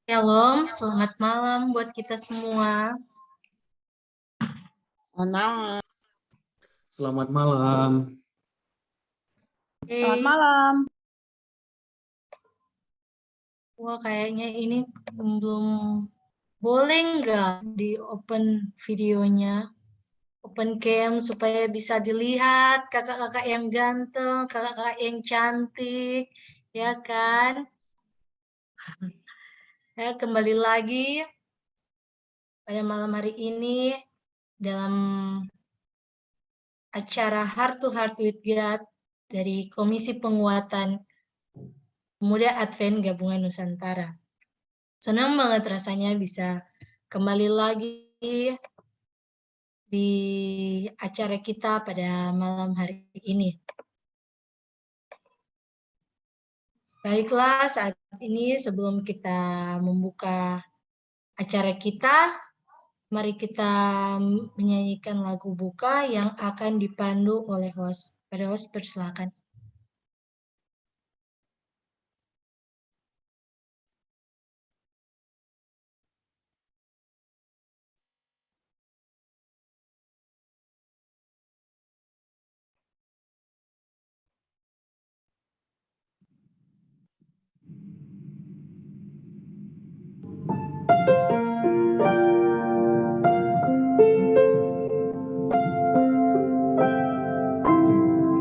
Shalom, selamat malam buat kita semua. Selamat malam. Selamat malam. Wah, kayaknya ini belum boleh nggak di open videonya, open cam supaya bisa dilihat kakak-kakak yang ganteng, kakak-kakak yang cantik, ya kan? Ya, kembali lagi pada malam hari ini dalam acara Heart to Heart with God dari Komisi Penguatan Pemuda Advent Gabungan Nusantara. Senang banget rasanya bisa kembali lagi di acara kita pada malam hari ini. Baiklah, saat ini sebelum kita membuka acara kita, mari kita menyanyikan lagu buka yang akan dipandu oleh host. Pada host, persilakan.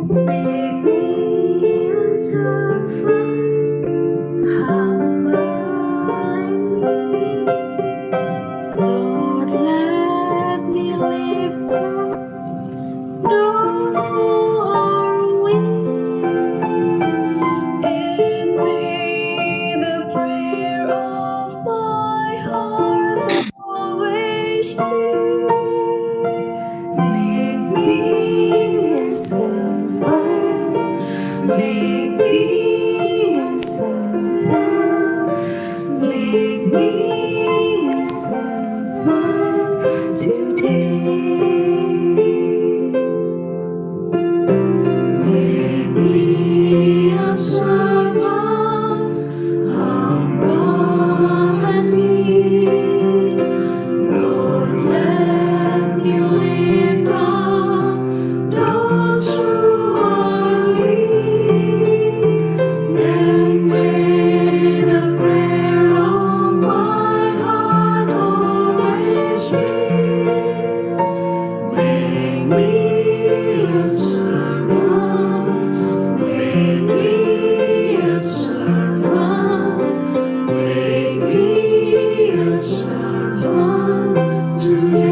Make me a servant, humble and meek. Lord, let me lift up those who are weak, and may the prayer of my heart always be. Make me a servant, make me a servant, make me a servant today. Make me a servant, humble and meek. Lord, let me lift up those who are weak, and may the prayer of my heart always be. Make me a servant, make me a servant, make me a servant today.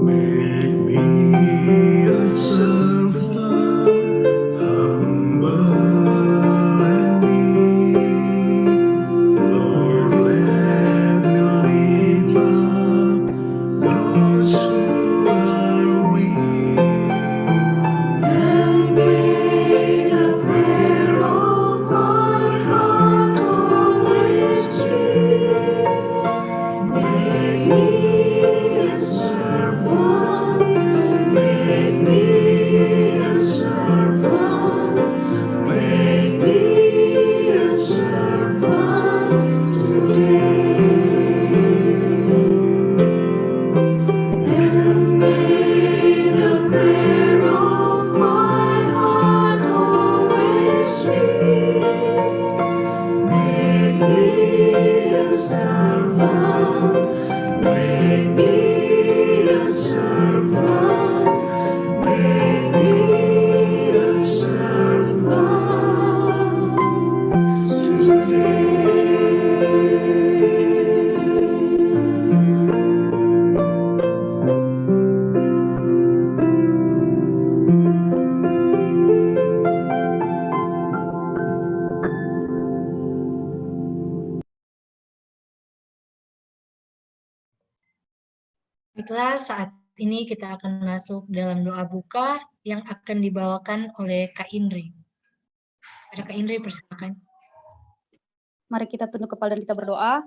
Make me a servant, humble and meek. Lord, let me lift up those who are weak, And may the prayer of my heart always be. Make me a servant, make me a servant, make me a servant today. And may the prayer of my heart always be. Make me a servant, make me a servant, make me a servant today. Baiklah, saat ini kita akan masuk dalam doa buka yang akan dibawakan oleh Kak Indri. Ada Kak Indri, persilakan. Mari kita tunduk kepala dan kita berdoa.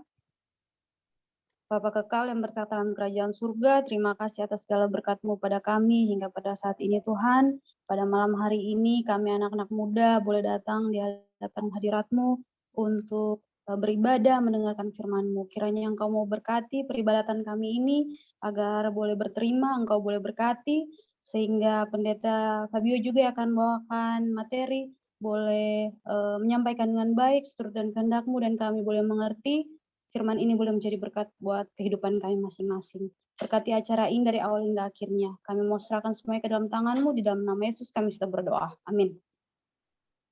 Bapa kekal yang bertata dalam kerajaan surga, terima kasih atas segala berkat-Mu pada kami hingga pada saat ini Tuhan. Pada malam hari ini kami anak-anak muda boleh datang di hadapan hadirat-Mu untuk beribadah mendengarkan firman-Mu. Kiranya Engkau mau berkati peribadatan kami ini agar boleh berterima, Engkau boleh berkati, sehingga Pendeta Fabio juga akan membawakan materi, boleh menyampaikan dengan baik seturut dan kehendak-Mu dan kami boleh mengerti. Firman ini boleh menjadi berkat buat kehidupan kami masing-masing. Berkati acara ini dari awal hingga akhirnya. Kami mau serahkan semuanya ke dalam tangan-Mu, di dalam nama Yesus kami sudah berdoa. Amin.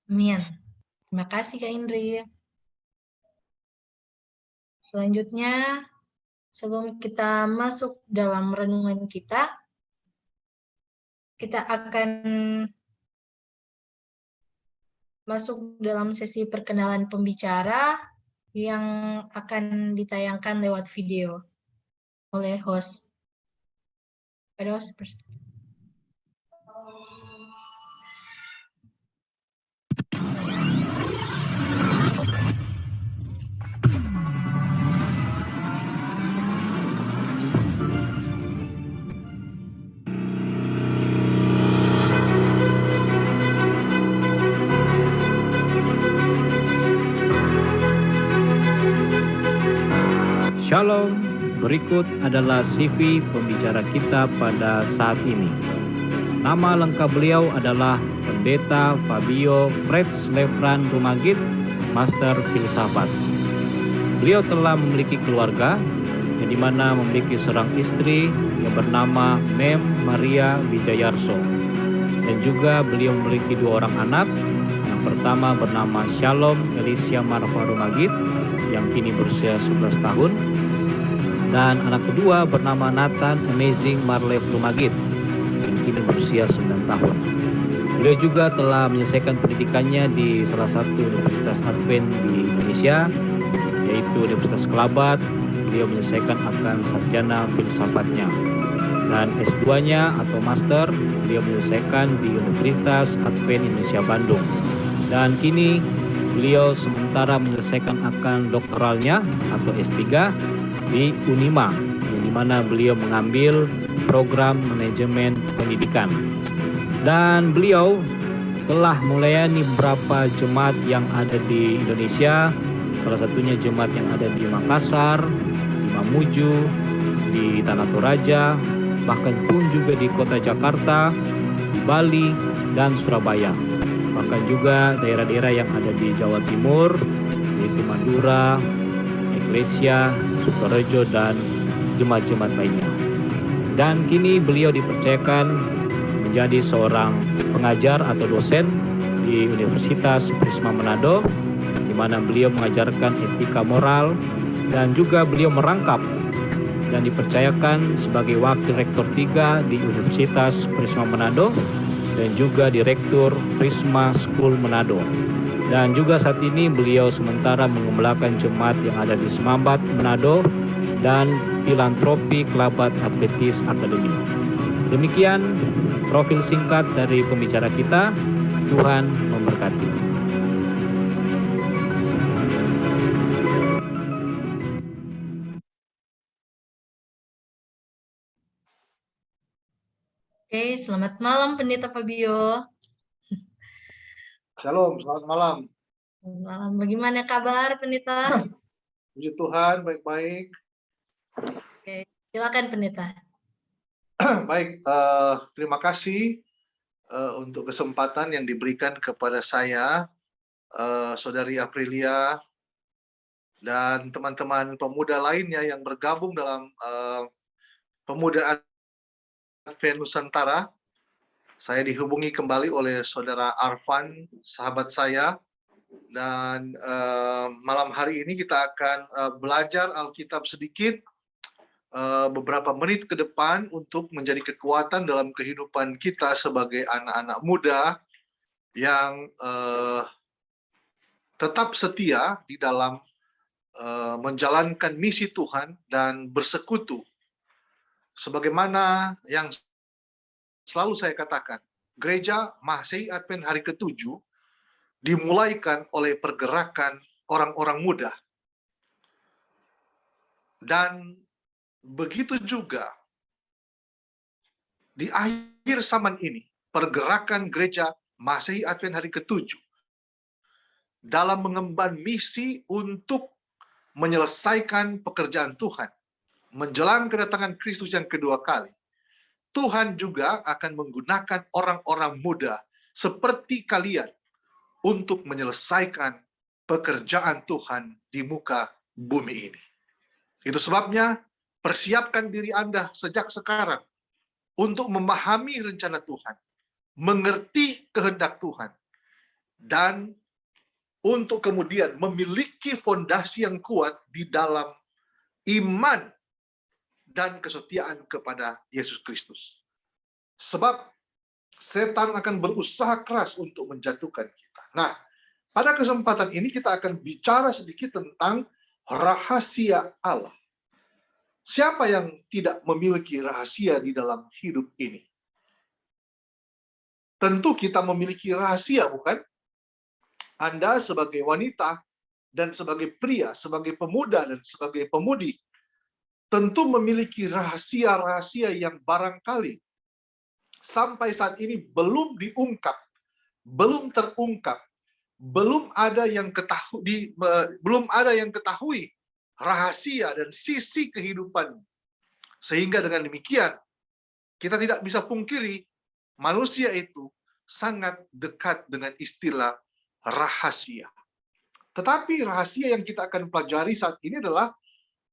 Amin. Terima kasih Kak Indri. Selanjutnya, sebelum kita masuk dalam renungan kita akan masuk dalam sesi perkenalan pembicara yang akan ditayangkan lewat video oleh host. Pada host. Shalom, berikut adalah CV pembicara kita pada saat ini. Nama lengkap beliau adalah Pendeta Fabio Freds Lefran Rumagit, Master Filsafat. Beliau telah memiliki keluarga, yang dimana memiliki seorang istri yang bernama Mem Maria Wijayarso. Dan juga beliau memiliki 2 orang anak, yang pertama bernama Shalom Elisha Marfa Rumagit, yang kini berusia 11 tahun, dan anak kedua bernama Nathan Amazing Marlev Rumagit, yang kini berusia 9 tahun. Beliau juga telah menyelesaikan pendidikannya di salah satu Universitas Advent di Indonesia, yaitu Universitas Kelabat. Beliau menyelesaikan akan sarjana filsafatnya. Dan S2-nya atau master, beliau menyelesaikan di Universitas Advent Indonesia Bandung. Dan kini beliau sementara menyelesaikan akan doktoralnya atau S3 di Unima, yang dimana beliau mengambil program manajemen pendidikan. Dan beliau telah melayani beberapa jemaat yang ada di Indonesia, salah satunya jemaat yang ada di Makassar, di Mamuju, di Tanah Toraja, bahkan pun juga di kota Jakarta, di Bali, dan Surabaya. Bahkan juga daerah-daerah yang ada di Jawa Timur, yaitu Madura, Eklesia, Sukorejo, dan jemaat-jemaat lainnya. Dan kini beliau dipercayakan menjadi seorang pengajar atau dosen di Universitas Prisma Manado, di mana beliau mengajarkan etika moral, dan juga beliau merangkap dan dipercayakan sebagai Wakil Rektor 3 di Universitas Prisma Manado, dan juga Direktur Prisma School Manado. Dan juga saat ini beliau sementara mengembalakan jemaat yang ada di Semambat, Manado, dan Filantropi Kelabat Adventist Academy. Demikian profil singkat dari pembicara kita. Tuhan memberkati. Oke, selamat malam Pendeta Fabio. Shalom, selamat malam. Malam, bagaimana kabar Pendeta? Puji Tuhan, baik-baik. Oke, silakan Pendeta. Baik, terima kasih untuk kesempatan yang diberikan kepada saya, Saudari Aprilia, dan teman-teman pemuda lainnya yang bergabung dalam Pemuda Advent Nusantara. Saya dihubungi kembali oleh Saudara Arfan, sahabat saya, dan malam hari ini kita akan belajar Alkitab sedikit, beberapa menit ke depan untuk menjadi kekuatan dalam kehidupan kita sebagai anak-anak muda yang tetap setia di dalam menjalankan misi Tuhan dan bersekutu Sebagaimana yang selalu saya katakan, Gereja Masehi Advent hari ke-7 dimulaikan oleh pergerakan orang-orang muda. Dan begitu juga di akhir zaman ini, pergerakan Gereja Masehi Advent hari ke-7 dalam mengemban misi untuk menyelesaikan pekerjaan Tuhan menjelang kedatangan Kristus yang kedua kali. Tuhan juga akan menggunakan orang-orang muda seperti kalian untuk menyelesaikan pekerjaan Tuhan di muka bumi ini. Itu sebabnya persiapkan diri Anda sejak sekarang untuk memahami rencana Tuhan, mengerti kehendak Tuhan, dan untuk kemudian memiliki fondasi yang kuat di dalam iman dan kesetiaan kepada Yesus Kristus. Sebab setan akan berusaha keras untuk menjatuhkan kita. Nah, pada kesempatan ini kita akan bicara sedikit tentang rahasia Allah. Siapa yang tidak memiliki rahasia di dalam hidup ini? Tentu kita memiliki rahasia, bukan? Anda sebagai wanita dan sebagai pria, sebagai pemuda dan sebagai pemudi, tentu memiliki rahasia-rahasia yang barangkali sampai saat ini belum diungkap, belum terungkap, belum ada yang ketahui rahasia dan sisi kehidupan. Sehingga dengan demikian, kita tidak bisa pungkiri manusia itu sangat dekat dengan istilah rahasia. Tetapi rahasia yang kita akan pelajari saat ini adalah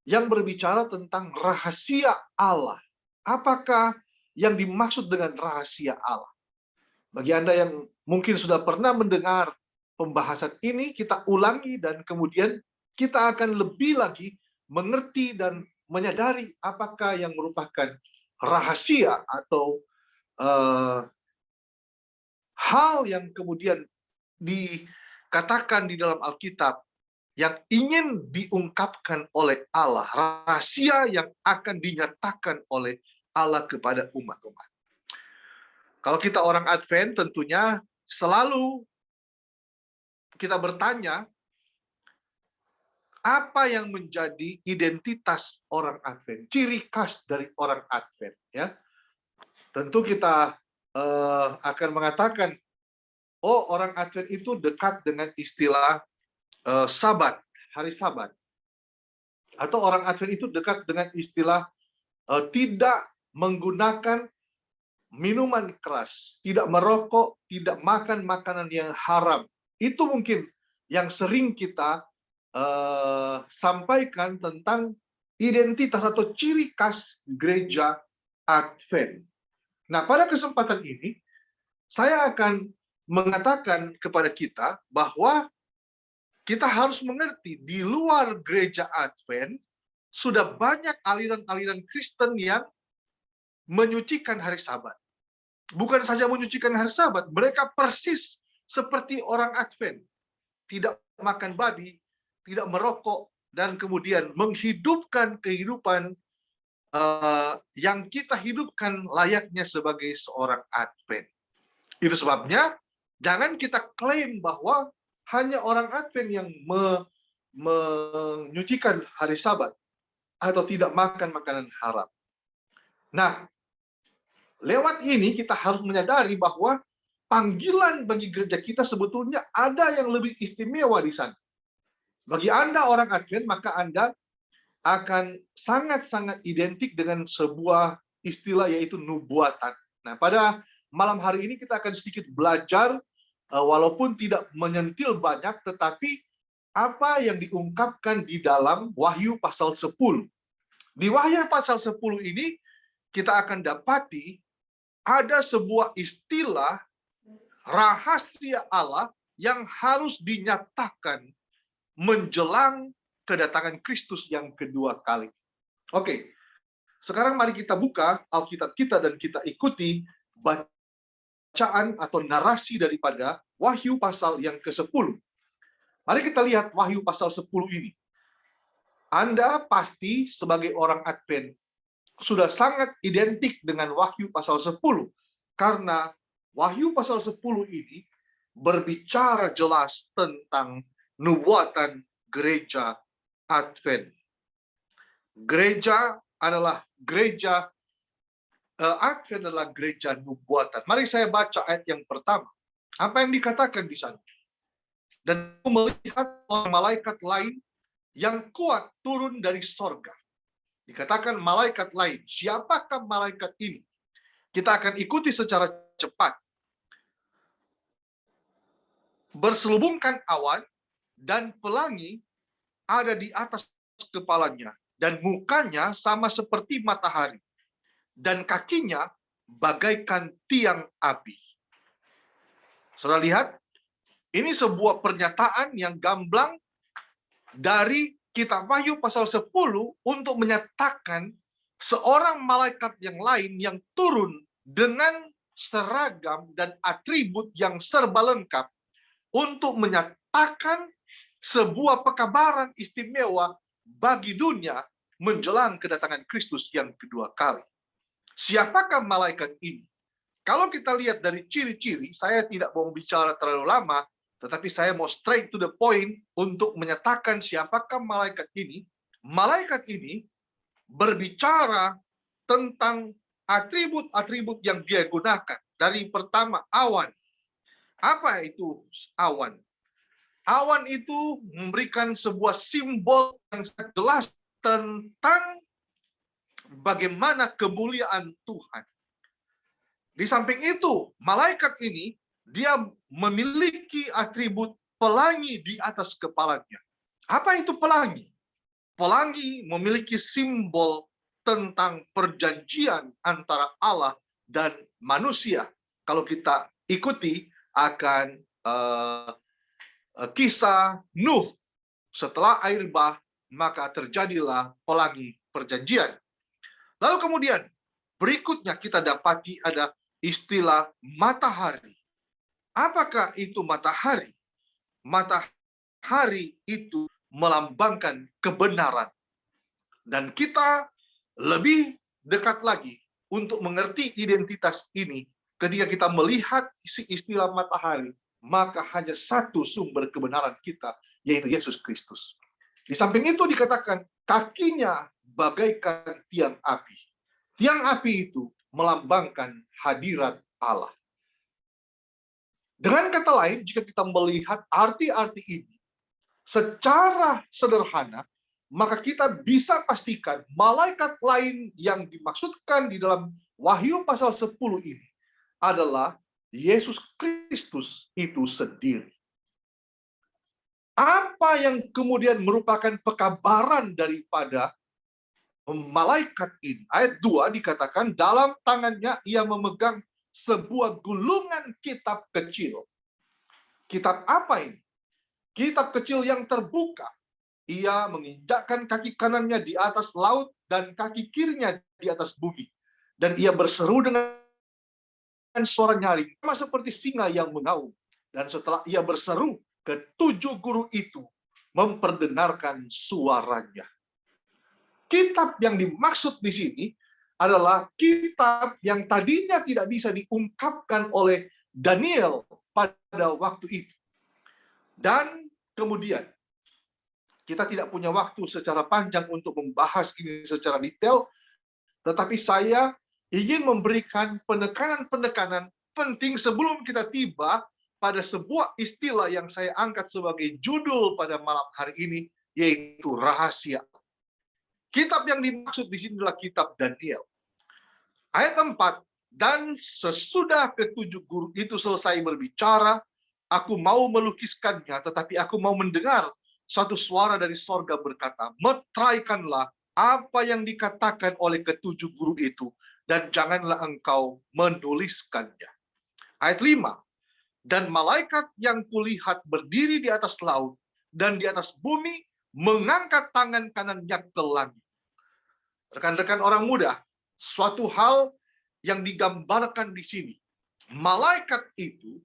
yang berbicara tentang rahasia Allah. Apakah yang dimaksud dengan rahasia Allah? Bagi Anda yang mungkin sudah pernah mendengar pembahasan ini, kita ulangi dan kemudian kita akan lebih lagi mengerti dan menyadari apakah yang merupakan rahasia atau hal yang kemudian dikatakan di dalam Alkitab yang ingin diungkapkan oleh Allah, rahasia yang akan dinyatakan oleh Allah kepada umat-umat. Kalau kita orang Advent, tentunya selalu kita bertanya, apa yang menjadi identitas orang Advent, ciri khas dari orang Advent, ya? Tentu kita akan mengatakan, oh, orang Advent itu dekat dengan istilah Sabat, hari Sabat. Atau orang Advent itu dekat dengan istilah tidak menggunakan minuman keras, tidak merokok, tidak makan makanan yang haram. Itu mungkin yang sering kita sampaikan tentang identitas atau ciri khas gereja Advent. Nah, pada kesempatan ini, saya akan mengatakan kepada kita bahwa kita harus mengerti di luar gereja Advent sudah banyak aliran-aliran Kristen yang menyucikan hari Sabat. Bukan saja menyucikan hari Sabat, mereka persis seperti orang Advent. Tidak makan babi, tidak merokok, dan kemudian menghidupkan kehidupan yang kita hidupkan layaknya sebagai seorang Advent. Itu sebabnya jangan kita klaim bahwa hanya orang Advent yang menyucikan hari Sabat atau tidak makan makanan haram. Nah, lewat ini kita harus menyadari bahwa panggilan bagi gereja kita sebetulnya ada yang lebih istimewa di sana. Bagi Anda orang Advent, maka Anda akan sangat-sangat identik dengan sebuah istilah yaitu nubuatan. Nah, pada malam hari ini kita akan sedikit belajar, walaupun tidak menyentil banyak, tetapi apa yang diungkapkan di dalam Wahyu pasal 10. Di Wahyu pasal 10 ini, kita akan dapati ada sebuah istilah rahasia Allah yang harus dinyatakan menjelang kedatangan Kristus yang kedua kali. Oke, sekarang mari kita buka Alkitab kita dan kita ikuti bacaan atau narasi daripada Wahyu pasal yang ke-10. Mari kita lihat Wahyu pasal 10 ini. Anda pasti sebagai orang Advent sudah sangat identik dengan Wahyu pasal 10. Karena Wahyu pasal 10 ini berbicara jelas tentang nubuatan gereja Advent. Gereja adalah gereja Advent adalah gereja nubuatan. Mari saya baca ayat yang pertama. Apa yang dikatakan di sana? Dan aku melihat malaikat lain yang kuat turun dari sorga. Dikatakan malaikat lain. Siapakah malaikat ini? Kita akan ikuti secara cepat. Berselubungkan awan dan pelangi ada di atas kepalanya, dan mukanya sama seperti matahari, dan kakinya bagaikan tiang api. Saudara lihat, ini sebuah pernyataan yang gamblang dari kitab Wahyu pasal 10 untuk menyatakan seorang malaikat yang lain yang turun dengan seragam dan atribut yang serba lengkap untuk menyatakan sebuah pekabaran istimewa bagi dunia menjelang kedatangan Kristus yang kedua kali. Siapakah malaikat ini? Kalau kita lihat dari ciri-ciri, saya tidak mau bicara terlalu lama, tetapi saya mau straight to the point untuk menyatakan siapakah malaikat ini. Malaikat ini berbicara tentang atribut-atribut yang dia gunakan. Dari pertama, awan. Apa itu awan? Awan itu memberikan sebuah simbol yang sangat jelas tentang bagaimana kemuliaan Tuhan. Di samping itu, malaikat ini dia memiliki atribut pelangi di atas kepalanya. Apa itu pelangi? Pelangi memiliki simbol tentang perjanjian antara Allah dan manusia. Kalau kita ikuti akan kisah Nuh, setelah air bah, maka terjadilah pelangi perjanjian. Lalu kemudian berikutnya kita dapati ada istilah matahari. Apakah itu matahari? Matahari itu melambangkan kebenaran. Dan kita lebih dekat lagi untuk mengerti identitas ini ketika kita melihat isi istilah matahari, maka hanya satu sumber kebenaran kita, yaitu Yesus Kristus. Di samping itu dikatakan kakinya bagaikan tiang api. Tiang api itu melambangkan hadirat Allah. Dengan kata lain, jika kita melihat arti-arti ini secara sederhana, maka kita bisa pastikan malaikat lain yang dimaksudkan di dalam Wahyu pasal 10 ini adalah Yesus Kristus itu sendiri. Apa yang kemudian merupakan pekabaran daripada malaikat ini? Ayat 2 dikatakan dalam tangannya ia memegang sebuah gulungan kitab kecil. Kitab apa ini? Kitab kecil yang terbuka. Ia menginjakkan kaki kanannya di atas laut dan kaki kirinya di atas bumi. Dan ia berseru dengan suara nyaring, sama seperti singa yang mengaum. Dan setelah ia berseru, ketujuh guru itu memperdengarkan suaranya. Kitab yang dimaksud di sini adalah kitab yang tadinya tidak bisa diungkapkan oleh Daniel pada waktu itu. Dan kemudian, kita tidak punya waktu secara panjang untuk membahas ini secara detail, tetapi saya ingin memberikan penekanan-penekanan penting sebelum kita tiba pada sebuah istilah yang saya angkat sebagai judul pada malam hari ini, yaitu rahasia. Kitab yang dimaksud di sini adalah kitab Daniel. Ayat 4, dan sesudah ketujuh guru itu selesai berbicara, aku mau melukiskannya, tetapi aku mau mendengar satu suara dari sorga berkata, meteraikanlah apa yang dikatakan oleh ketujuh guru itu, dan janganlah engkau menuliskannya. Ayat 5, dan malaikat yang kulihat berdiri di atas laut dan di atas bumi, mengangkat tangan kanannya ke langit. Rekan-rekan orang muda, suatu hal yang digambarkan di sini, malaikat itu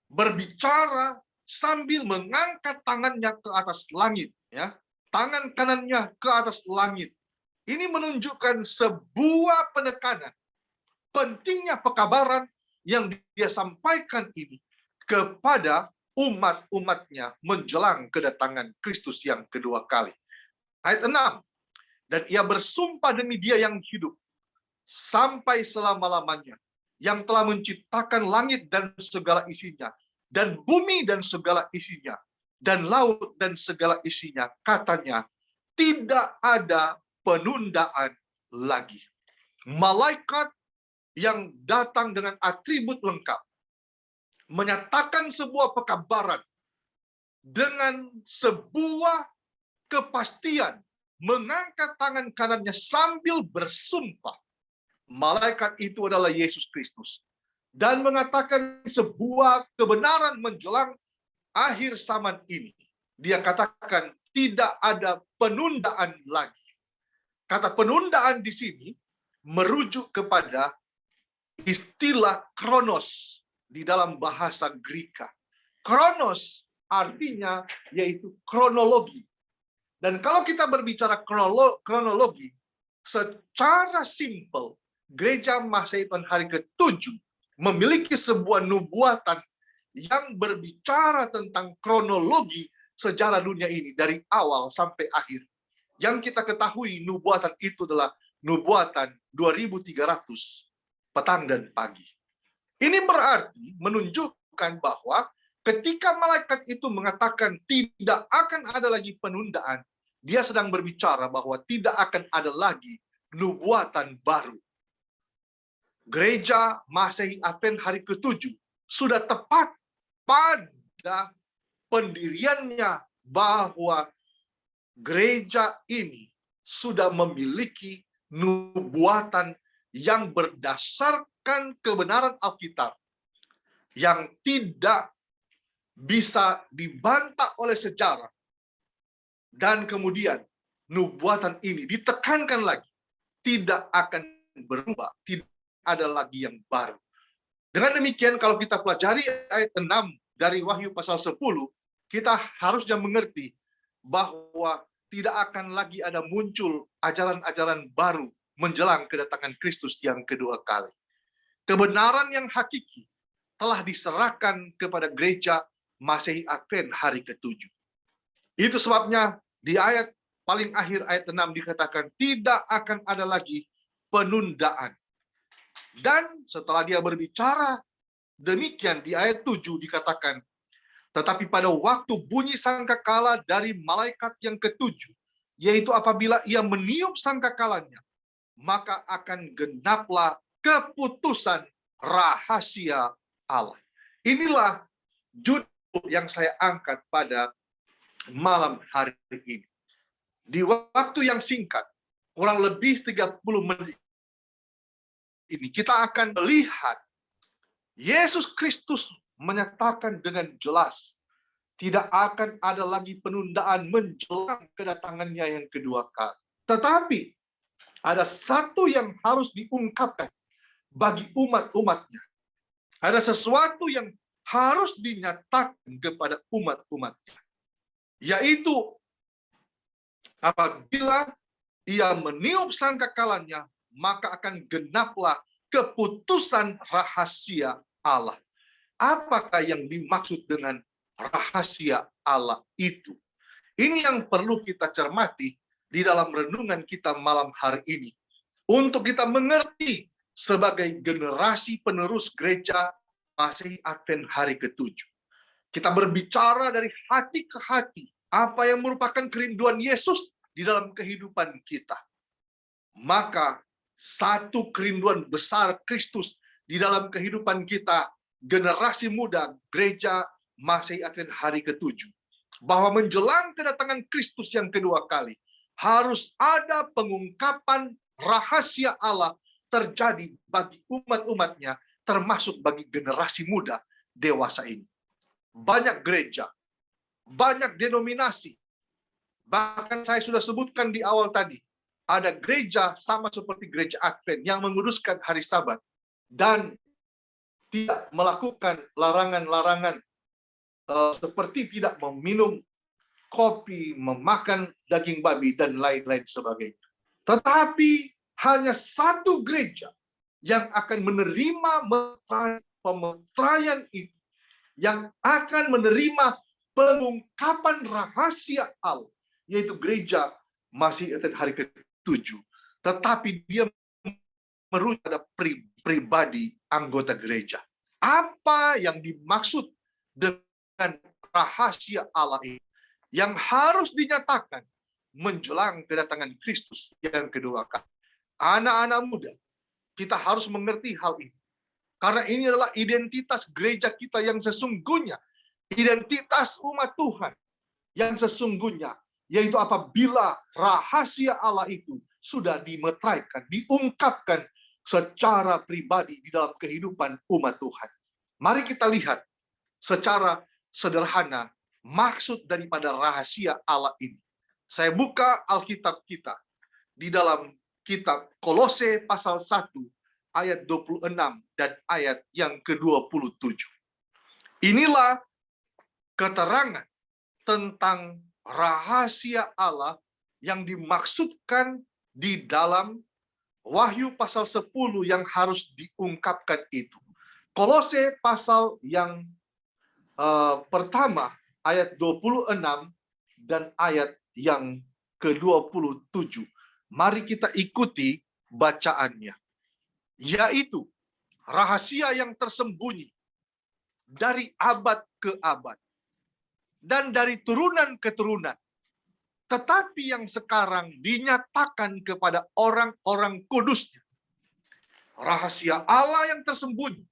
berbicara sambil mengangkat tangannya ke atas langit, ya. Tangan kanannya ke atas langit. Ini menunjukkan sebuah penekanan pentingnya pekabaran yang dia sampaikan ini kepada umat-umatnya menjelang kedatangan Kristus yang kedua kali. Ayat 6, dan ia bersumpah demi dia yang hidup sampai selama-lamanya, yang telah menciptakan langit dan segala isinya, dan bumi dan segala isinya, dan laut dan segala isinya, katanya, tidak ada penundaan lagi. Malaikat yang datang dengan atribut lengkap, menyatakan sebuah pekabaran dengan sebuah kepastian, mengangkat tangan kanannya sambil bersumpah. Malaikat itu adalah Yesus Kristus. Dan mengatakan sebuah kebenaran menjelang akhir zaman ini. Dia katakan tidak ada penundaan lagi. Kata penundaan di sini merujuk kepada istilah kronos di dalam bahasa Greka. Kronos artinya yaitu kronologi. Dan kalau kita berbicara kronologi, secara simpel, Gereja Masehi hari ke-7 memiliki sebuah nubuatan yang berbicara tentang kronologi sejarah dunia ini dari awal sampai akhir. Yang kita ketahui nubuatan itu adalah nubuatan 2300 petang dan pagi. Ini berarti menunjukkan bahwa ketika malaikat itu mengatakan tidak akan ada lagi penundaan, dia sedang berbicara bahwa tidak akan ada lagi nubuatan baru. Gereja Masehi Advent hari ke-7 sudah tepat pada pendiriannya bahwa gereja ini sudah memiliki nubuatan yang berdasarkan kebenaran Alkitab yang tidak bisa dibantah oleh sejarah. Dan kemudian nubuatan ini ditekankan lagi, tidak akan berubah, tidak ada lagi yang baru. Dengan demikian kalau kita pelajari ayat 6 dari Wahyu pasal 10, kita harusnya mengerti bahwa tidak akan lagi ada muncul ajaran-ajaran baru menjelang kedatangan Kristus yang kedua kali. Kebenaran yang hakiki telah diserahkan kepada gereja Masehi Advent hari ke-7. Itu sebabnya di ayat paling akhir ayat 6 dikatakan tidak akan ada lagi penundaan. Dan setelah dia berbicara demikian di ayat 7 dikatakan, tetapi pada waktu bunyi sangkakala dari malaikat yang ke-7, yaitu apabila ia meniup sangkakalanya, maka akan genaplah keputusan rahasia Allah. Inilah judul yang saya angkat pada malam hari ini. Di waktu yang singkat, kurang lebih 30 menit ini, kita akan melihat Yesus Kristus menyatakan dengan jelas, tidak akan ada lagi penundaan menjelang kedatangannya yang kedua kali. Tetapi, ada satu yang harus diungkapkan bagi umat-umatnya. Ada sesuatu yang harus dinyatakan kepada umat-umatnya. Yaitu, apabila ia meniup sangkakalanya, maka akan genaplah keputusan rahasia Allah. Apakah yang dimaksud dengan rahasia Allah itu? Ini yang perlu kita cermati di dalam renungan kita malam hari ini. Untuk kita mengerti sebagai generasi penerus gereja Masehi Advent hari ke-7. Kita berbicara dari hati ke hati. Apa yang merupakan kerinduan Yesus di dalam kehidupan kita. Maka satu kerinduan besar Kristus di dalam kehidupan kita, generasi muda gereja Masehi Advent hari ke-7. Bahwa menjelang kedatangan Kristus yang kedua kali, harus ada pengungkapan rahasia Allah terjadi bagi umat-umatnya, termasuk bagi generasi muda dewasa ini. Banyak gereja, banyak denominasi, bahkan saya sudah sebutkan di awal tadi, ada gereja sama seperti gereja Advent yang menguduskan hari Sabat dan tidak melakukan larangan-larangan seperti tidak meminum kopi, memakan daging babi, dan lain-lain sebagainya. Tetapi hanya satu gereja yang akan menerima pemeteraian itu, yang akan menerima pengungkapan rahasia Allah, yaitu gereja Masih Advent hari ke-7. Tetapi dia merujuk pada pribadi anggota gereja. Apa yang dimaksud dengan rahasia Allah ini yang harus dinyatakan menjelang kedatangan Kristus yang kedua kali? Anak-anak muda, kita harus mengerti hal ini. Karena ini adalah identitas gereja kita yang sesungguhnya. Identitas umat Tuhan yang sesungguhnya. Yaitu apabila rahasia Allah itu sudah dimeteraikan, diungkapkan secara pribadi di dalam kehidupan umat Tuhan. Mari kita lihat secara sederhana maksud daripada rahasia Allah ini. Saya buka Alkitab kita di dalam kitab Kolose pasal 1 ayat 26 dan ayat yang ke-27. Inilah keterangan tentang rahasia Allah yang dimaksudkan di dalam Wahyu pasal 10 yang harus diungkapkan itu. Kolose pasal yang pertama ayat 26 dan ayat yang ke-27. Mari kita ikuti bacaannya. Yaitu rahasia yang tersembunyi dari abad ke abad dan dari turunan ke turunan, tetapi yang sekarang dinyatakan kepada orang-orang kudusnya. Rahasia Allah yang tersembunyi.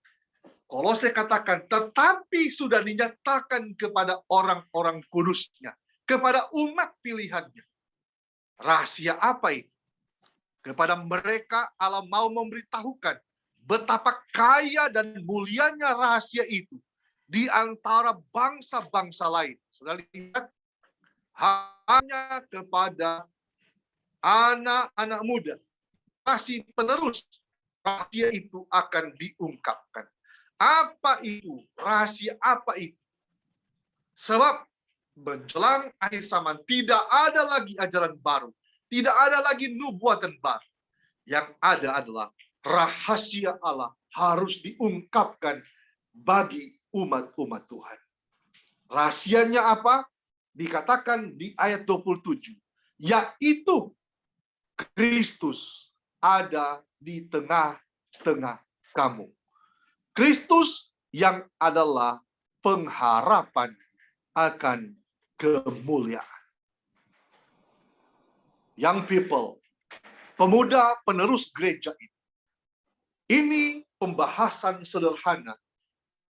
Kolose katakan, tetapi sudah dinyatakan kepada orang-orang kudusnya, kepada umat pilihannya. Rahasia apa itu? Kepada mereka Allah mau memberitahukan betapa kaya dan mulianya rahasia itu di antara bangsa-bangsa lain. Sudah lihat, hanya kepada anak-anak muda, kasih penerus, rahasia itu akan diungkapkan. Apa itu? Rahasia apa itu? Sebab menjelang akhir zaman tidak ada lagi ajaran baru. Tidak ada lagi nubuatan baru. Yang ada adalah rahasia Allah harus diungkapkan bagi umat-umat Tuhan. Rahasianya apa? Dikatakan di ayat 27. Yaitu Kristus ada di tengah-tengah kamu. Kristus yang adalah pengharapan akan kemuliaan. Young people, pemuda penerus gereja ini. Ini pembahasan sederhana,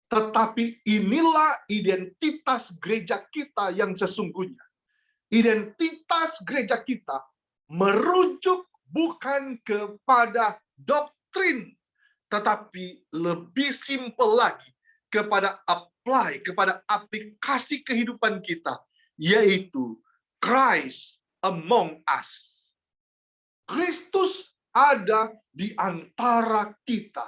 tetapi inilah identitas gereja kita yang sesungguhnya. Identitas gereja kita merujuk bukan kepada doktrin, tetapi lebih simpel lagi kepada kepada aplikasi kehidupan kita, yaitu Christ among us. Kristus ada di antara kita,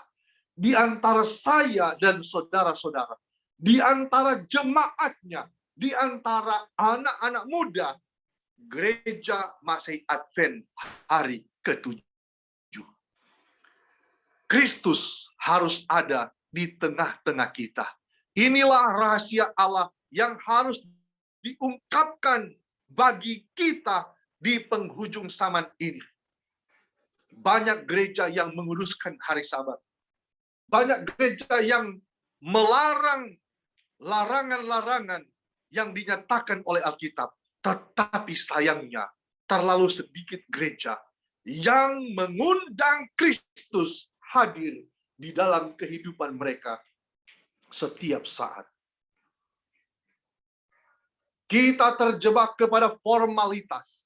di antara saya dan saudara-saudara, di antara jemaatnya, di antara anak-anak muda, gereja Masih Advent hari ke-7. Kristus harus ada di tengah-tengah kita. Inilah rahasia Allah yang harus diungkapkan bagi kita di penghujung zaman ini. Banyak gereja yang menguduskan hari Sabat. Banyak gereja yang melarang larangan-larangan yang dinyatakan oleh Alkitab. Tetapi sayangnya, terlalu sedikit gereja yang mengundang Kristus hadir di dalam kehidupan mereka setiap saat. Kita terjebak kepada formalitas.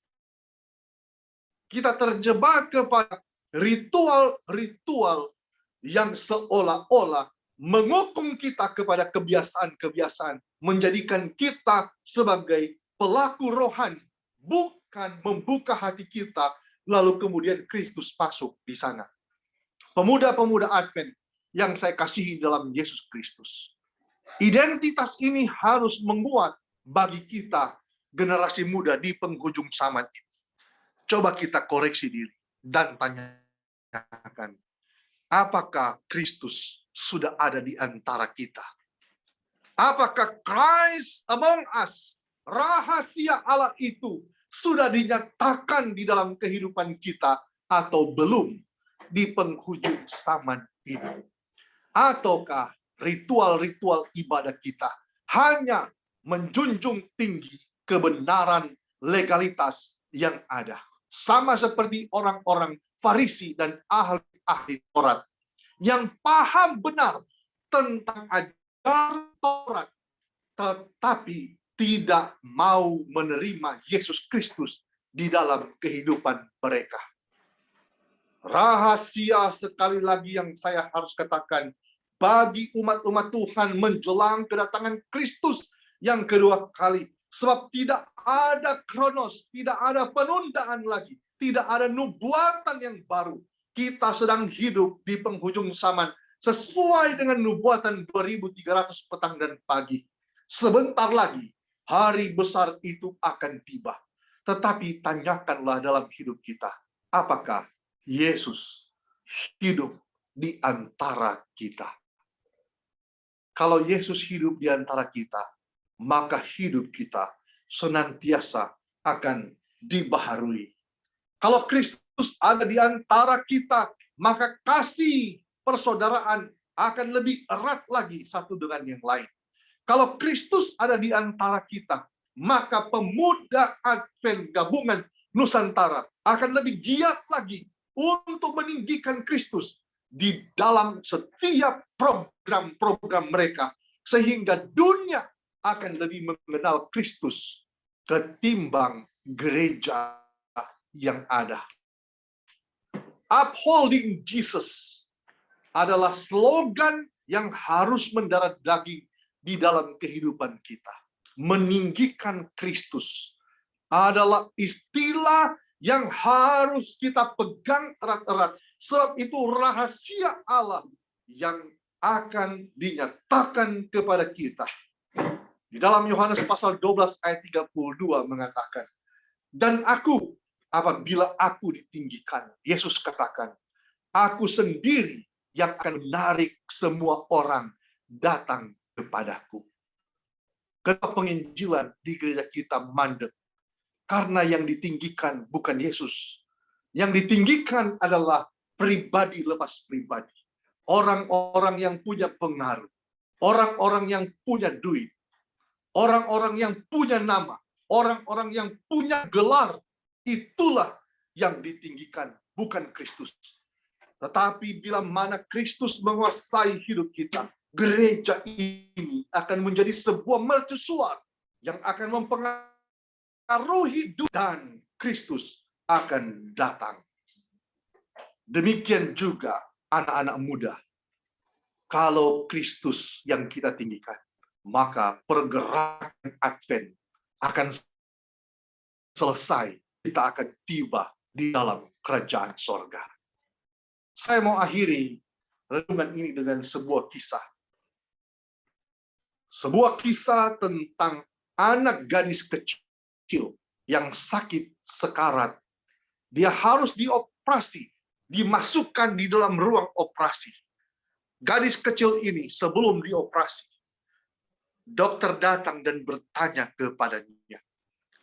Kita terjebak kepada ritual-ritual yang seolah-olah menghukum kita kepada kebiasaan-kebiasaan, menjadikan kita sebagai pelaku rohani, bukan membuka hati kita, lalu kemudian Kristus masuk di sana. Pemuda-pemuda Advent yang saya kasihi dalam Yesus Kristus. Identitas ini harus menguat bagi kita, generasi muda di penghujung zaman ini. Coba kita koreksi diri. dan tanyakan, apakah Kristus sudah ada di antara kita? Apakah Christ among us, rahasia Allah itu sudah dinyatakan di dalam kehidupan kita atau belum di penghujung zaman ini? Ataukah ritual-ritual ibadah kita hanya menjunjung tinggi kebenaran legalitas yang ada? Sama seperti orang-orang Farisi dan ahli Taurat yang paham benar tentang ajaran Taurat, tetapi tidak mau menerima Yesus Kristus di dalam kehidupan mereka. Rahasia sekali lagi yang saya harus katakan bagi umat-umat Tuhan menjelang kedatangan Kristus yang kedua kali. Sebab tidak ada kronos, tidak ada penundaan lagi, tidak ada nubuatan yang baru. Kita sedang hidup di penghujung zaman sesuai dengan nubuatan 2300 petang dan pagi. Sebentar lagi hari besar itu akan tiba. Tetapi tanyakanlah dalam hidup kita, apakah Yesus hidup di antara kita? Kalau Yesus hidup di antara kita, maka hidup kita senantiasa akan dibaharui. Kalau Kristus ada di antara kita, maka kasih persaudaraan akan lebih erat lagi satu dengan yang lain. Kalau Kristus ada di antara kita, maka pemuda Advent Gabungan Nusantara akan lebih giat lagi untuk meninggikan Kristus di dalam setiap program-program mereka, sehingga dunia akan lebih mengenal Kristus ketimbang gereja yang ada. Upholding Jesus adalah slogan yang harus mendarat daging di dalam kehidupan kita. Meninggikan Kristus adalah istilah yang harus kita pegang erat-erat. Sebab itu rahasia Allah yang akan dinyatakan kepada kita. Di dalam Yohanes pasal 12 ayat 32 mengatakan, dan aku, apabila aku ditinggikan, Yesus katakan, aku sendiri yang akan menarik semua orang datang kepadaku. Karena penginjilan di gereja kita mandek. Karena yang ditinggikan bukan Yesus. Yang ditinggikan adalah pribadi lepas pribadi. Orang-orang yang punya pengaruh. Orang-orang yang punya duit. Orang-orang yang punya nama. Orang-orang yang punya gelar. Itulah yang ditinggikan, bukan Kristus. Tetapi bila mana Kristus menguasai hidup kita, gereja ini akan menjadi sebuah mercusuar yang akan mempengaruhi dunia, dan Kristus akan datang. Demikian juga anak-anak muda. Kalau Kristus yang kita tinggikan, maka pergerakan Advent akan selesai. Kita akan tiba di dalam kerajaan sorga. Saya mau akhiri renungan ini dengan sebuah kisah. Sebuah kisah tentang anak gadis kecil yang sakit sekarat. Dia harus dioperasi, dimasukkan di dalam ruang operasi. Gadis kecil ini sebelum dioperasi, dokter datang dan bertanya kepadanya,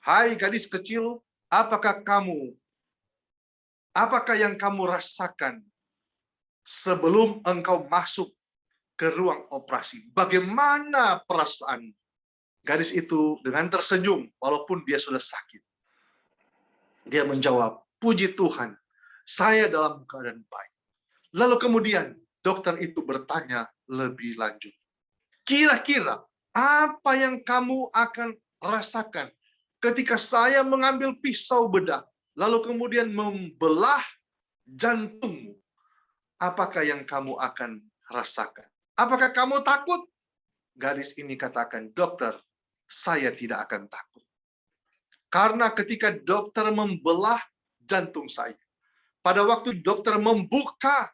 hai gadis kecil, apakah yang kamu rasakan sebelum engkau masuk ke ruang operasi? Bagaimana perasaan? Gadis itu dengan tersenyum, walaupun dia sudah sakit. Dia menjawab, puji Tuhan, saya dalam keadaan baik. Lalu kemudian dokter itu bertanya lebih lanjut. Kira-kira apa yang kamu akan rasakan ketika saya mengambil pisau bedah, lalu kemudian membelah jantungmu? Apakah yang kamu akan rasakan? Apakah kamu takut? Gadis ini katakan, dokter, saya tidak akan takut. Karena ketika dokter membelah jantung saya, pada waktu dokter membuka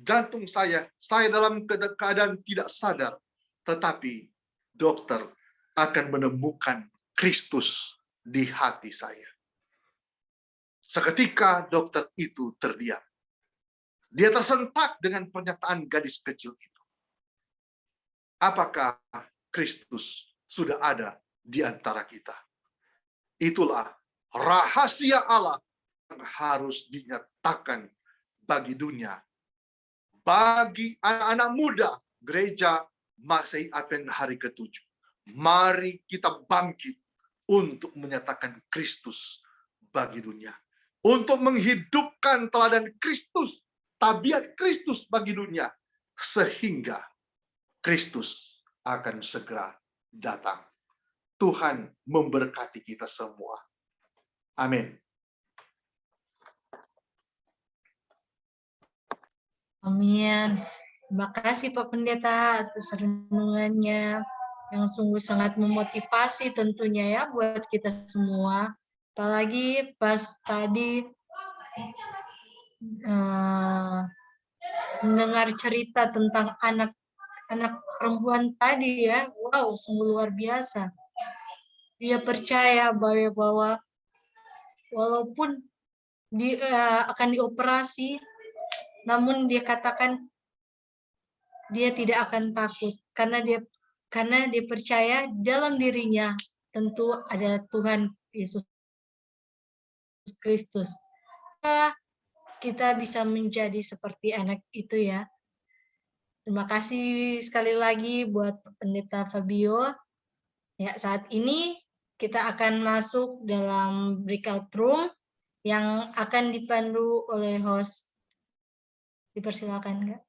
jantung saya dalam keadaan tidak sadar, tetapi dokter akan menemukan Kristus di hati saya. Seketika dokter itu terdiam. Dia tersentak dengan pernyataan gadis kecil itu. Apakah Kristus sudah ada di antara kita? Itulah rahasia Allah yang harus dinyatakan bagi dunia. Bagi anak-anak muda gereja Masehi Advent hari ke-7. Mari kita bangkit untuk menyatakan Kristus bagi dunia. Untuk menghidupkan teladan Kristus, tabiat Kristus bagi dunia. Sehingga Kristus akan segera datang. Tuhan memberkati kita semua. Amin. Amin. Terima kasih Pak Pendeta atas renungannya yang sungguh sangat memotivasi tentunya ya buat kita semua. Apalagi pas tadi mendengar cerita tentang anak perempuan tadi ya. Wow, sungguh luar biasa. Dia percaya bahwa walaupun dia akan dioperasi, namun dia katakan dia tidak akan takut karena dia percaya dalam dirinya tentu ada Tuhan Yesus Kristus. Kita bisa menjadi seperti anak itu ya. Terima kasih sekali lagi buat Pendeta Fabio. Ya, saat ini kita akan masuk dalam breakout room yang akan dipandu oleh host. Dipersilakan, Kak.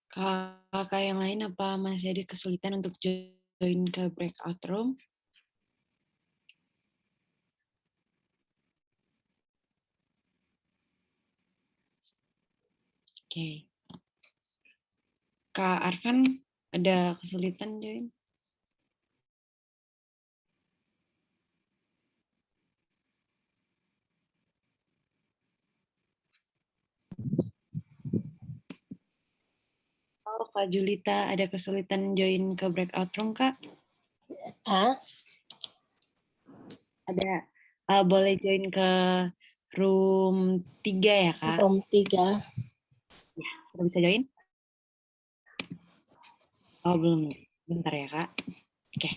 Kakak yang lain apa masih ada kesulitan untuk join ke breakout room? Oke. Kak Arfan ada kesulitan join? Oh, Kak Julita ada kesulitan join ke breakout room, Kak? Ada. Boleh join ke room 3 ya, Kak? Room 3. Ya, udah bisa join? Oh, belum. Bentar ya, Kak. Oke.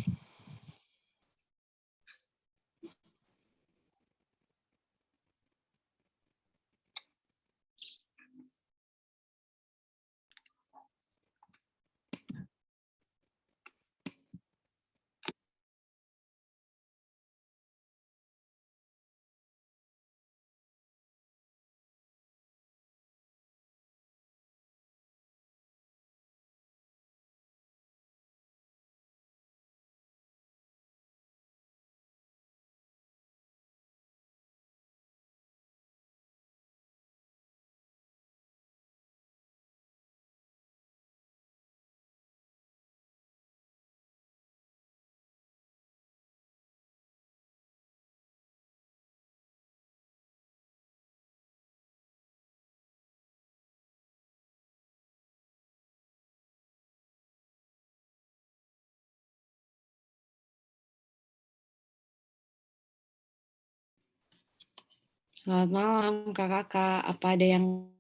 Selamat malam, Kakak-kakak. Apa ada yang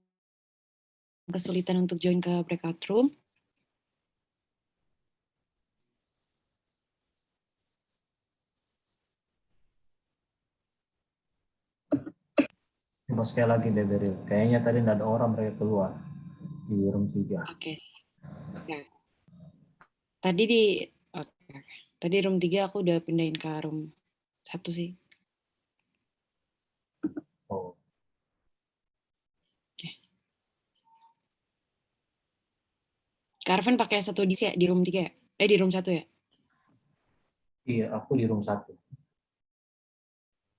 kesulitan untuk join ke breakout room? Coba sekali lagi deh Beril. Kayaknya tadi nggak ada orang, mereka keluar di room 3. Oke. Nah, tadi di oke. Tadi room 3 aku udah pindahin ke room 1 sih. Oh, Karven pakai satu di ya di room 3 ya? Di room 1 ya? iya, aku di room 1.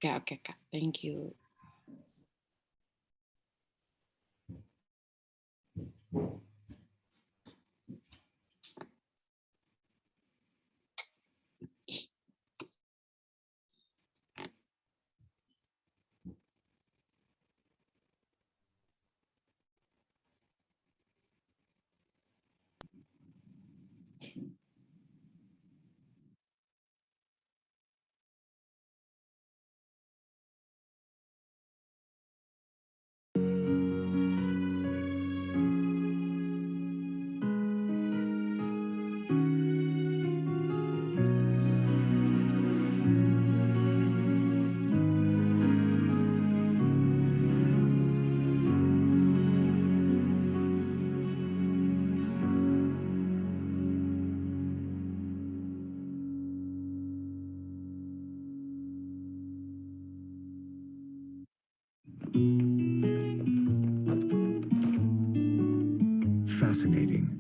Oke, Kak. Thank you. Fascinating.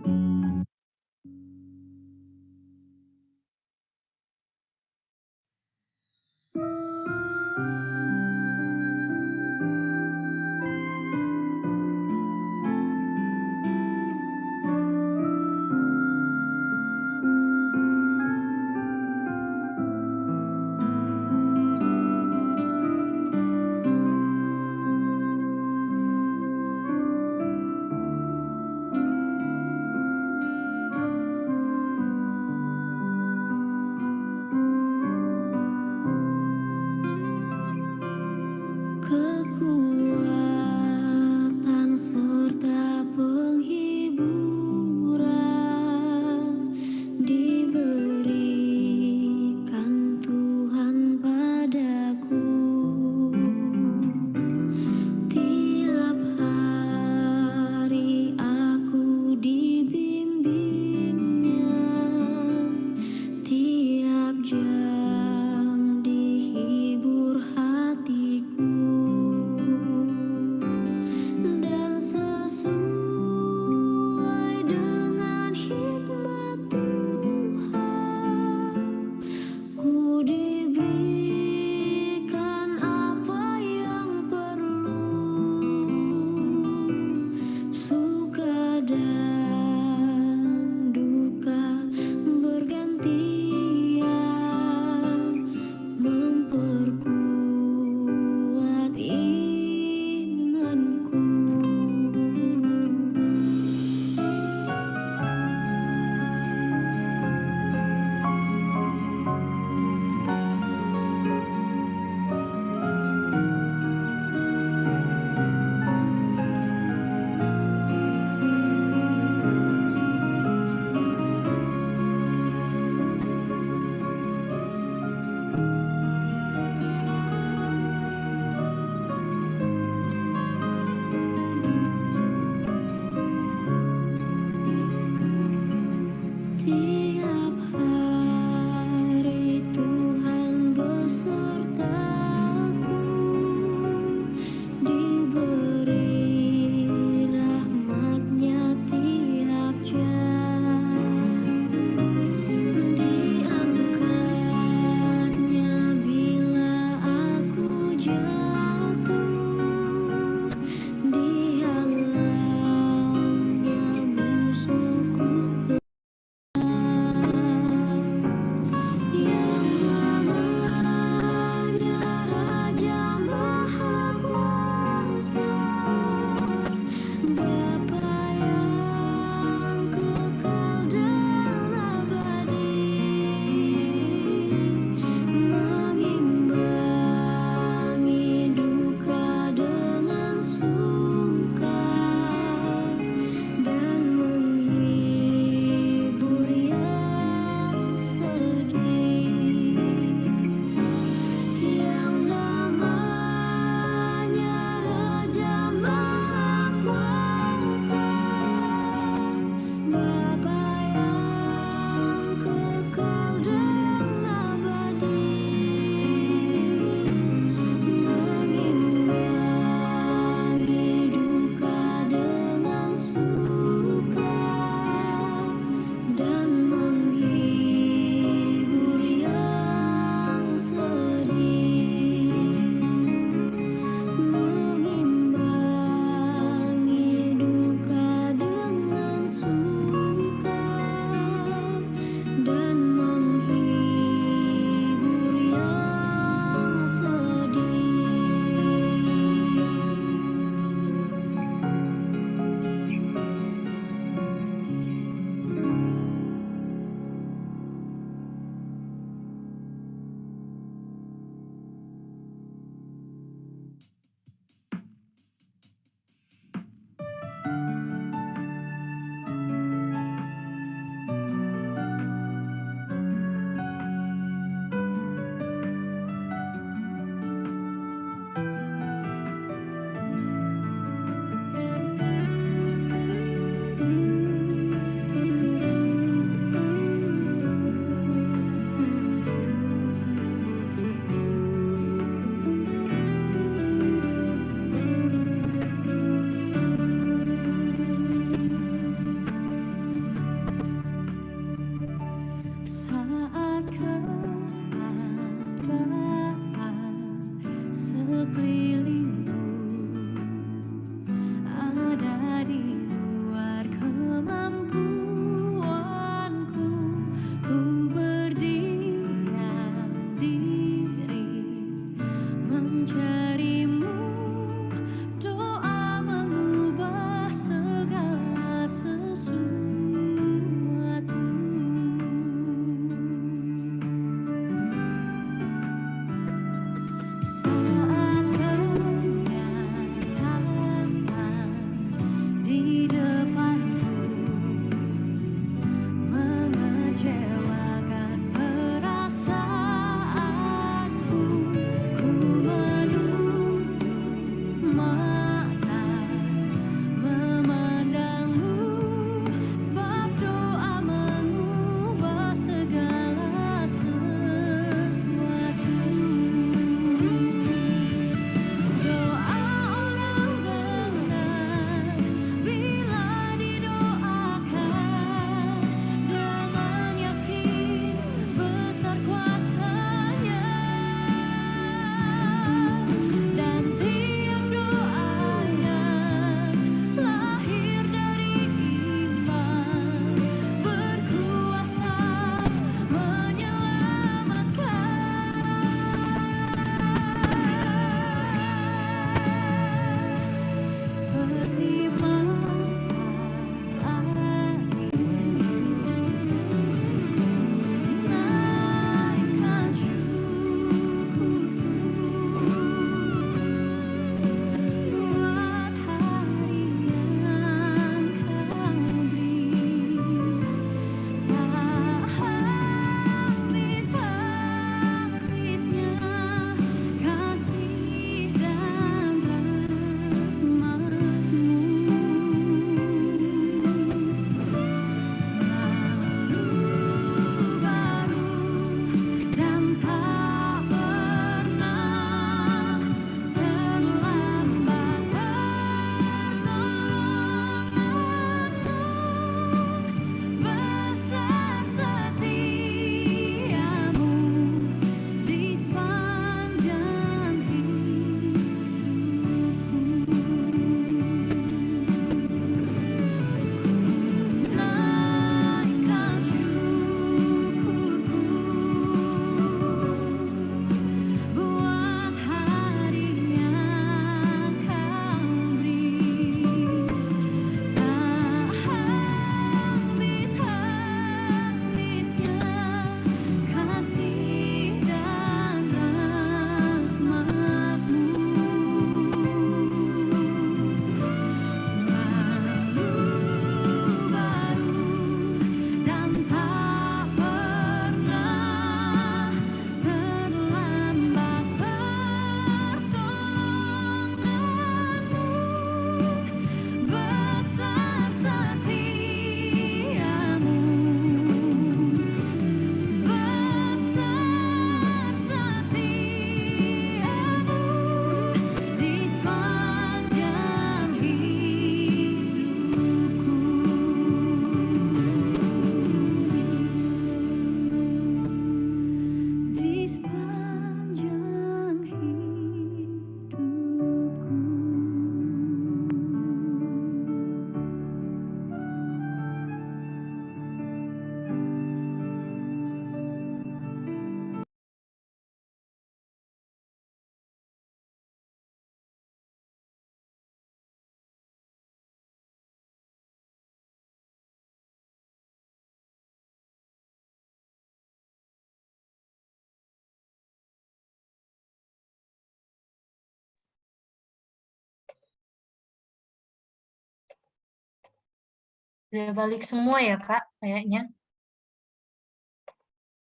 Udah balik semua ya, Kak, kayaknya.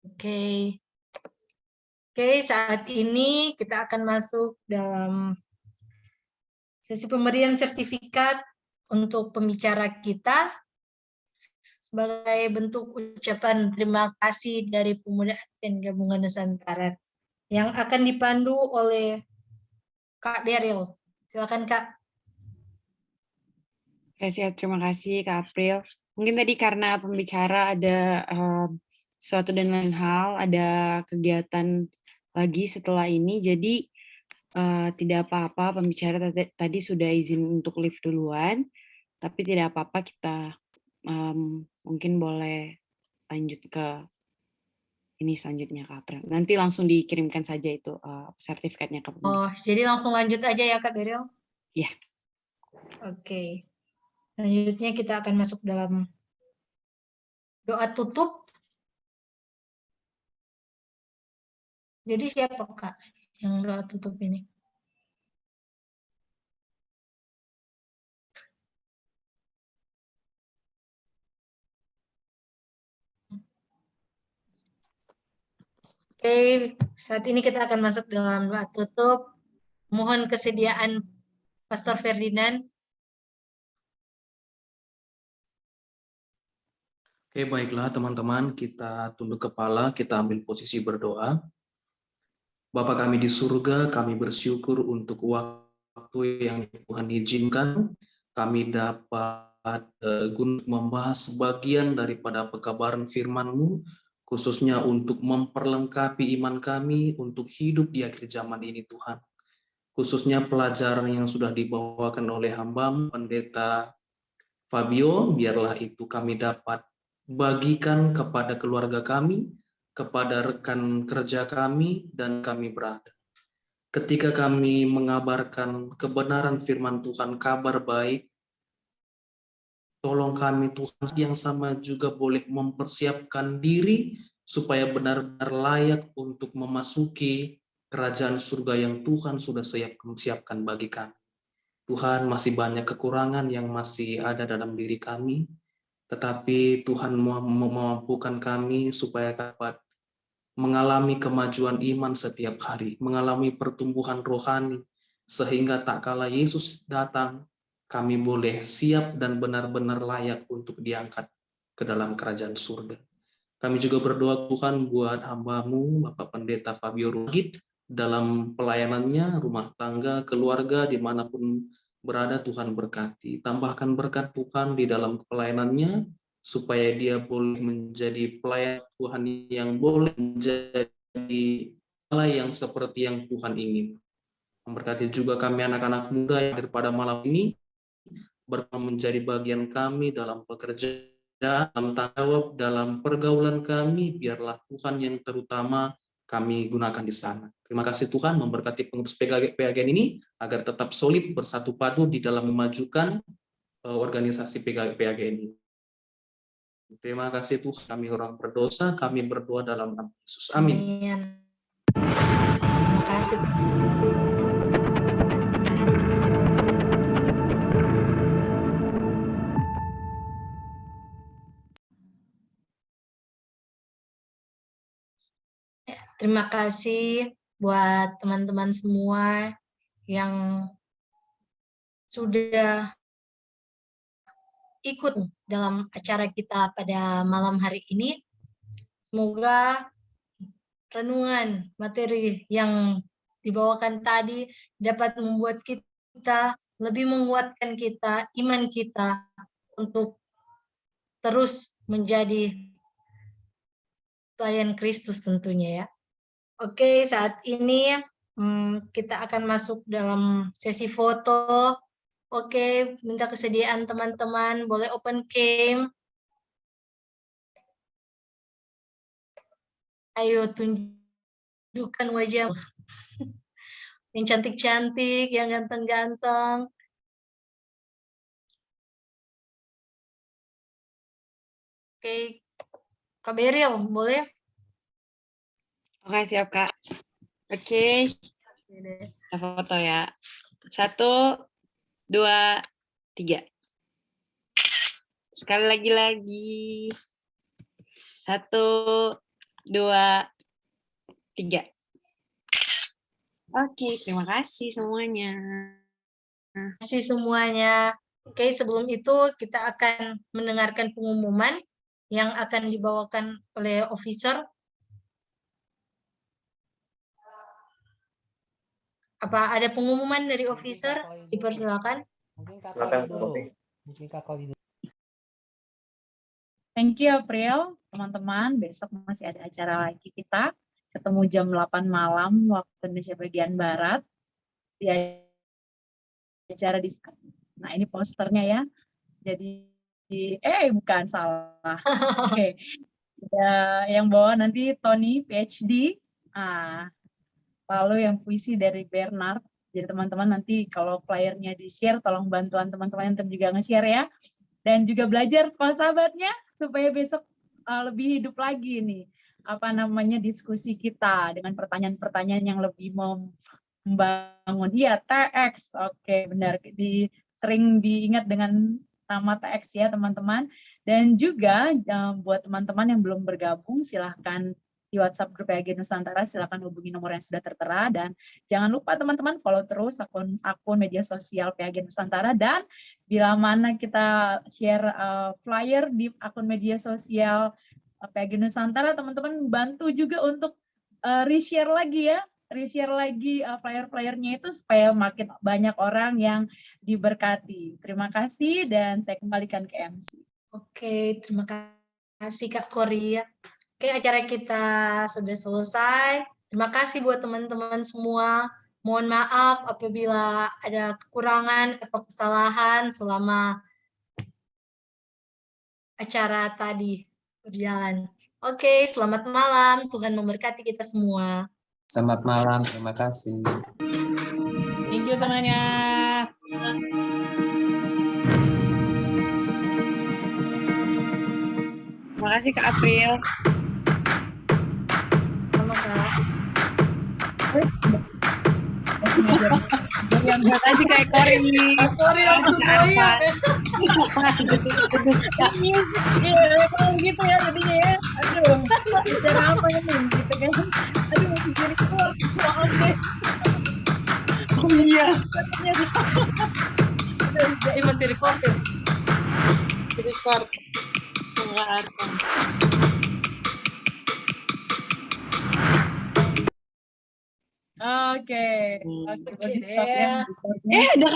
Oke. Oke, saat ini kita akan masuk dalam sesi pemberian sertifikat untuk pembicara kita sebagai bentuk ucapan terima kasih dari Pemuda Advent Gabungan Nusantara yang akan dipandu oleh Kak Daryl. Silakan, Kak. Siap, terima kasih Kak April. Mungkin tadi karena pembicara ada suatu dan lain hal, ada kegiatan lagi setelah ini, jadi tidak apa-apa, pembicara tadi sudah izin untuk live duluan, tapi tidak apa-apa, kita mungkin boleh lanjut ke ini selanjutnya Kak April. Nanti langsung dikirimkan saja itu sertifikatnya ke pembicara. Oh, jadi langsung lanjut aja ya, Kak Daryl? Iya. Oke. Selanjutnya kita akan masuk dalam doa tutup. Jadi siapa, Kak, yang doa tutup ini? Oke, saat ini kita akan masuk dalam doa tutup. Mohon kesediaan Pastor Ferdinand. Oke, baiklah teman-teman, kita tunduk kepala, kita ambil posisi berdoa. Bapa kami di surga, kami bersyukur untuk waktu yang Tuhan izinkan. Kami dapat membahas sebagian daripada pekabaran firman-Mu, khususnya untuk memperlengkapi iman kami untuk hidup di akhir zaman ini Tuhan. Khususnya pelajaran yang sudah dibawakan oleh hamba-Mu, Pendeta Fabio, biarlah itu kami dapat bagikan kepada keluarga kami, kepada rekan kerja kami, dan kami berada. Ketika kami mengabarkan kebenaran firman Tuhan, kabar baik, tolong kami Tuhan yang sama juga boleh mempersiapkan diri supaya benar-benar layak untuk memasuki kerajaan surga yang Tuhan sudah siapkan bagi kami. Tuhan, masih banyak kekurangan yang masih ada dalam diri kami, tetapi Tuhan memampukan kami supaya dapat mengalami kemajuan iman setiap hari, mengalami pertumbuhan rohani, sehingga tak kala Yesus datang, kami boleh siap dan benar-benar layak untuk diangkat ke dalam kerajaan surga. Kami juga berdoa Tuhan buat hamba-Mu, Bapak Pendeta Fabio Rugit, dalam pelayanannya, rumah tangga, keluarga, dimanapun berada, Tuhan berkati. Tambahkan berkat Tuhan di dalam pelayanannya, supaya dia boleh menjadi pelayan Tuhan yang boleh menjadi Allah yang seperti yang Tuhan ingin. Memberkati juga kami anak-anak muda yang daripada malam ini, menjadi bagian kami dalam pekerjaan, dalam tanggung jawab, dalam pergaulan kami, biarlah Tuhan yang terutama kami gunakan di sana. Terima kasih Tuhan, memberkati pengurus PAGN ini agar tetap solid bersatu padu di dalam memajukan organisasi PAGN ini. Terima kasih Tuhan, kami orang berdosa, kami berdoa dalam nama Yesus. Amin. Amin. Terima kasih. Terima kasih buat teman-teman semua yang sudah ikut dalam acara kita pada malam hari ini. Semoga renungan materi yang dibawakan tadi dapat membuat kita lebih menguatkan kita, iman kita untuk terus menjadi pelayan Kristus tentunya ya. Oke, saat ini kita akan masuk dalam sesi foto. Oke, minta kesediaan teman-teman, boleh open cam. Ayo tunjukkan wajah yang cantik-cantik, yang ganteng-ganteng. Oke, Kak Beril, boleh? Oke, siap Kak. Oke, kita foto ya. 1, 2, 3. Sekali lagi. 1, 2, 3. Oke, terima kasih semuanya. Terima kasih semuanya. Oke, sebelum itu kita akan mendengarkan pengumuman yang akan dibawakan oleh officer. Apa ada pengumuman dari officer? Dipersilakan. Thank you, April. Teman-teman, besok masih ada acara lagi kita. Ketemu jam 8 malam waktu Indonesia bagian Barat. Di acara di... Nah, ini posternya ya. Jadi, bukan, salah. Oke. Ya, yang bawa nanti Tony, PhD. Lalu yang puisi dari Bernard. Jadi teman-teman nanti kalau flyernya di-share, tolong bantuan teman-teman yang juga nge-share ya. Dan juga belajar sama sahabatnya, supaya besok lebih hidup lagi nih. Diskusi kita dengan pertanyaan-pertanyaan yang lebih membangun. Iya, TX. Oke, benar. Sering diingat dengan nama TX ya, teman-teman. Dan juga buat teman-teman yang belum bergabung, silahkan di WhatsApp grup PAG Nusantara, silakan hubungi nomor yang sudah tertera, dan jangan lupa teman-teman follow terus akun media sosial PAG Nusantara, dan bila mana kita share flyer di akun media sosial PAG Nusantara, teman-teman bantu juga untuk reshare lagi ya, flyer-flyernya itu supaya makin banyak orang yang diberkati. Terima kasih dan saya kembalikan ke MC. Oke, terima kasih Kak Korea. Oke, acara kita sudah selesai. Terima kasih buat teman-teman semua. Mohon maaf apabila ada kekurangan atau kesalahan selama acara tadi berjalan. Oke, selamat malam. Tuhan memberkati kita semua. Selamat malam, terima kasih. Thank you semuanya. Terima kasih Kak April. Sama Kak. Terima kasih Kak Kori. Sorry langsung apa? gitu ya jadinya ya. Aduh, bicara apa ini gitu kan. Aduh, masih jadi keluar. Maaf deh. Oh iya. Ini masih recording. Record. Enggak. Oke. Oke deh. Ada